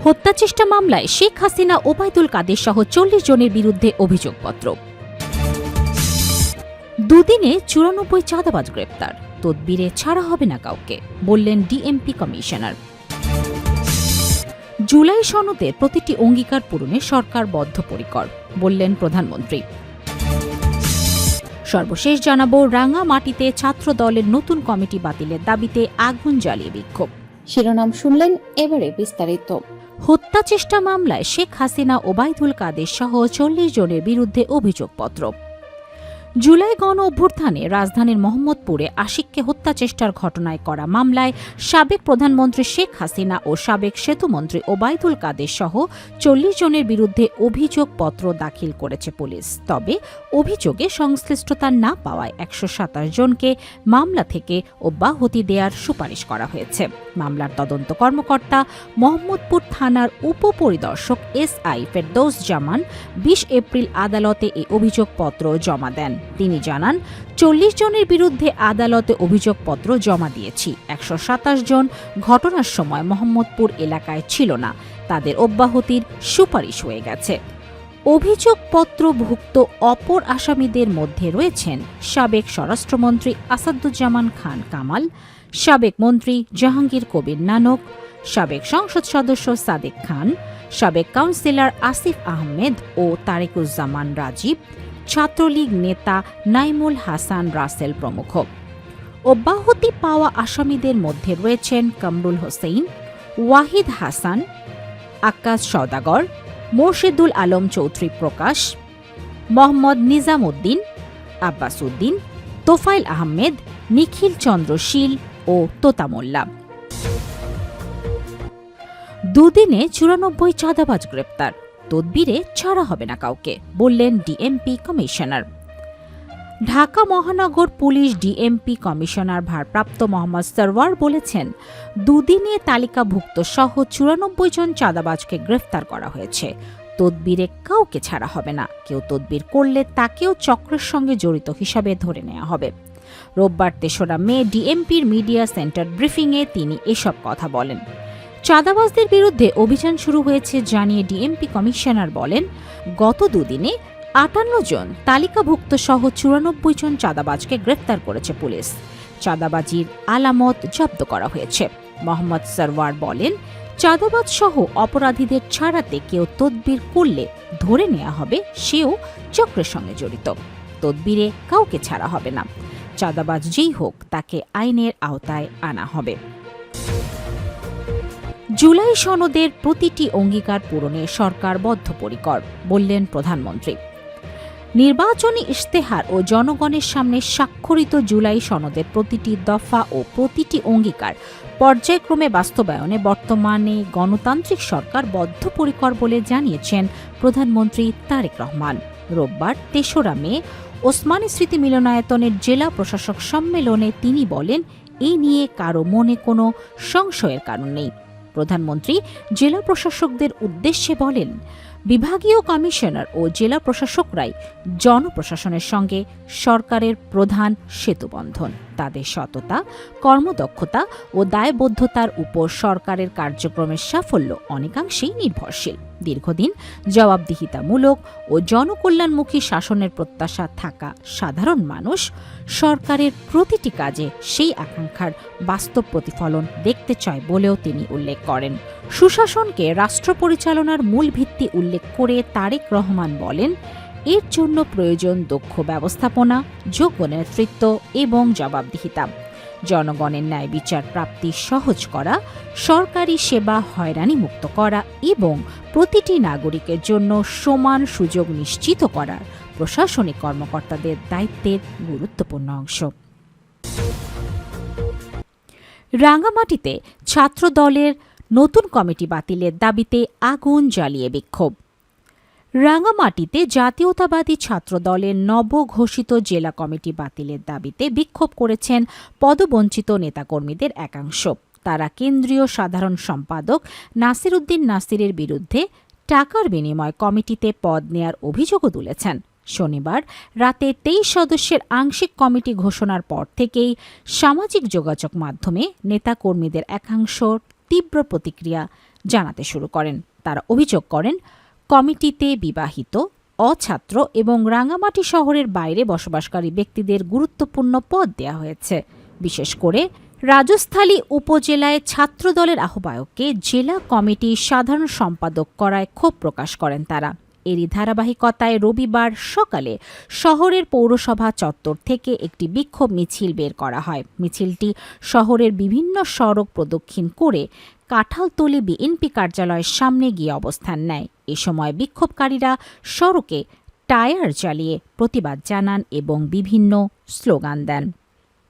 হত্যাচেষ্টা মামলায় শেখ হাসিনা ওবায়দুল কাদের সহ ৪০ জনের বিরুদ্ধে অভিযোগপত্র। দুদিনে ৯৪ চাঁদাবাজ গ্রেপ্তার, তদবিরে ছাড়া হবে না কাউকে, বললেন ডিএমপি কমিশনার। জুলাই সনদের প্রতিটি অঙ্গীকার পূরণে সরকার বদ্ধপরিকর, বললেন প্রধানমন্ত্রী। সর্বশেষ জানাবো, রাঙামাটিতে ছাত্র দলের নতুন কমিটি বাতিলের দাবিতে আগুন জ্বালিয়ে বিক্ষোভ। শিরোনাম শুনলেন, এবারে বিস্তারিত। হত্যাচেষ্টা মামলায় শেখ হাসিনা ওবায়দুল কাদের সহ ৪০ জনের বিরুদ্ধে অভিযোগপত্র। জুলাই গণ অভ্যুত্থানে রাজধানীর মোহাম্মদপুরে আশিককে হত্যাচেষ্টার ঘটনায় করা মামলায় সাবেক প্রধানমন্ত্রী শেখ হাসিনা ও সাবেক সেতুমন্ত্রী ওবায়দুল কাদের সহ ৪০ জনের বিরুদ্ধে অভিযোগপত্র দাখিল করেছে পুলিশ। তবে অভিযোগে সংশ্লিষ্টতা না পাওয়ায় ১২৭ জনকে মামলা থেকে অব্যাহতি দেওয়ার সুপারিশ করা হয়েছে। মামলার তদন্ত কর্মকর্তা মোহাম্মদপুর থানার উপপরিদর্শক এসআই ফেরদৌস জামান ২০ এপ্রিল আদালতে এই অভিযোগপত্র জমা দেন। তিনি জানান, ৪০ জনের বিরুদ্ধে আদালতে অভিযোগপত্র জমা দিয়েছি। ১২৭ জন ঘটনার সময় মোহাম্মদপুর এলাকায় ছিল না, তাদের অব্যাহতির সুপারিশ হয়ে গেছে। অভিযোগপত্রভুক্ত অপর আসামিদের মধ্যে রয়েছেন সাবেক স্বরাষ্ট্রমন্ত্রী আসাদুজ্জামান খান কামাল, সাবেক মন্ত্রী জাহাঙ্গীর কবির নানক, সাবেক সংসদ সদস্য সাদেক খান, সাবেক কাউন্সিলর আসিফ আহমেদ ও তারেকুজ্জামান রাজীব, ছাত্রলীগ নেতা নাইমুল হাসান রাসেল প্রমুখ। অব্যাহতি পাওয়া আসামিদের মধ্যে রয়েছেন কামরুল হোসেন, ওয়াহিদ হাসান, আকাশ সওদাগর, মোর্শেদুল আলম চৌধুরী প্রকাশ, মোহাম্মদ নিজাম উদ্দিন, আব্বাস উদ্দিন, তোফাইল আহমেদ, নিখিল চন্দ্র শীল ও তোতা মোল্লা। দুদিনে ৯৪ চাঁদাবাজ গ্রেপ্তার, তদবিরে ছাড়া হবে না কাউকে, বললেন ডিএমপি কমিশনার। ঢাকা মহানগর পুলিশ ডিএমপি কমিশনার ভারপ্রাপ্ত মোহাম্মদ সরওয়ার বলেছেন, দুদিনে তালিকাভুক্ত সহ ৯৪ জন চাঁদাবাজকে গ্রেফতার করা হয়েছে। তদবিরে কাউকে ছাড়া হবে না, কেউ তদবির করলে তাকেও চক্রের সঙ্গে জড়িত হিসাবে ধরে নেওয়া হবে। রোববার ৩রা মে ডিএমপির মিডিয়া সেন্টার ব্রিফিংয়ে তিনি এসব কথা বলেন। চাঁদাবাজদের বিরুদ্ধে অভিযান শুরু হয়েছে জানিয়ে ডিএমপি কমিশনার বলেন, গত দুদিনে ৫৮ জন তালিকাভুক্ত সহ ৯৪ জন চাঁদাবাজকে গ্রেফতার করেছে পুলিশ। চাঁদাবাজির আলামত জব্দ করা হয়েছে। মোহাম্মদ সরওয়ার বলেন, চাঁদাবাজ সহ অপরাধীদের ছাড়াতে কেউ তদবির করলে ধরে নেওয়া হবে সেও চক্রের সঙ্গে জড়িত। তদবিরে কাউকে ছাড়া হবে না, চাঁদাবাজ যেই হোক তাকে আইনের আওতায় আনা হবে। জুলাই সনদের প্রতিটি অঙ্গীকার পূরণে সরকার বদ্ধপরিকর, বললেন প্রধানমন্ত্রী। নির্বাচনী ইশতেহার ও জনগণের সামনে স্বাক্ষরিত জুলাই সনদের প্রতিটি দফা ও প্রতিটি অঙ্গীকার পর্যায়ক্রমে বাস্তবায়নে বর্তমানে গণতান্ত্রিক সরকার বদ্ধপরিকর বলে জানিয়েছেন প্রধানমন্ত্রী তারেক রহমান। রোববার ৩রা মে ওসমানী স্মৃতি মিলনায়তনের জেলা প্রশাসক সম্মেলনে তিনি বলেন, এ নিয়ে কারো মনে কোনো সংশয়ের কারণ নেই। প্রধানমন্ত্রী জেলা প্রশাসকদের উদ্দেশ্যে বলেন, বিভাগীয় কমিশনার ও জেলা প্রশাসকরাই জনপ্রশাসনের সঙ্গে সরকারের প্রধান সেতুবন্ধন। তাদের সততা, কর্মদক্ষতা ও দায়বদ্ধতার উপর সরকারের কার্যক্রমের সাফল্য অনেকাংশেই নির্ভরশীল। দীর্ঘদিন জবাবদিহিতামূলক ও জনকল্যাণমুখী শাসনের প্রত্যাশা থাকা সাধারণ মানুষ সরকারের প্রতিটি কাজে সেই আকাঙ্ক্ষার বাস্তব প্রতিফলন দেখতে চায় বলেও তিনি উল্লেখ করেন। সুশাসনকে রাষ্ট্র পরিচালনার মূল ভিত্তি উল্লেখ করে তারেক রহমান বলেন, এর জন্য প্রয়োজন দক্ষ ব্যবস্থাপনা, যোগ্য নেতৃত্ব এবং জবাবদিহিতা। জনগণের ন্যায় বিচার প্রাপ্তি সহজ করা, সরকারি সেবা হয়রানি মুক্ত করা এবং প্রতিটি নাগরিকের জন্য সমান সুযোগ নিশ্চিত করা প্রশাসনিক কর্মকর্তাদের দায়িত্বের গুরুত্বপূর্ণ অংশ। রাঙামাটিতে ছাত্র দলের নতুন কমিটি বাতিলের দাবিতে আগুন জ্বালিয়ে বিক্ষোভ। রাঙামাটিতে জাতীয়তাবাদী ছাত্র দলের নবঘোষিত জেলা কমিটি বাতিলের দাবিতে বিক্ষোভ করেছেন পদবঞ্চিত নেতাকর্মীদের একাংশ। তারা কেন্দ্রীয় সাধারণ সম্পাদক নাসির উদ্দিন নাসিরের বিরুদ্ধে টাকার বিনিময়ে কমিটিতে পদ নেয়ার অভিযোগও তুলেছেন। শনিবার রাতে ২৩ সদস্যের আংশিক কমিটি ঘোষণার পর থেকেই সামাজিক যোগাযোগ মাধ্যমে নেতাকর্মীদের একাংশ তীব্র প্রতিক্রিয়া জানাতে শুরু করেন। তারা অভিযোগ করেন, কমিটিতে বিবাহিত, অছাত্র এবং রাঙামাটি শহরের বাইরে বসবাসকারী ব্যক্তিদের গুরুত্বপূর্ণ পদ দেওয়া হয়েছে। বিশেষ করে রাজস্থলী উপজেলায় ছাত্রদলের আহ্বায়ককে জেলা কমিটির সাধারণ সম্পাদক করায় ক্ষোভ প্রকাশ করেন তারা। এরই ধারাবাহিকতায় রবিবার সকালে শহরের পৌরসভা চত্বর থেকে একটি বিক্ষোভ মিছিল বের করা হয়। মিছিলটি শহরের বিভিন্ন সড়ক প্রদক্ষিণ করে কাঁঠালতলী বিএনপি কার্যালয়ের সামনে গিয়ে অবস্থান নেয়। এ সময় বিক্ষোভকারীরা সড়কে টায়ার জ্বালিয়ে প্রতিবাদ জানান এবং বিভিন্ন স্লোগান দেন।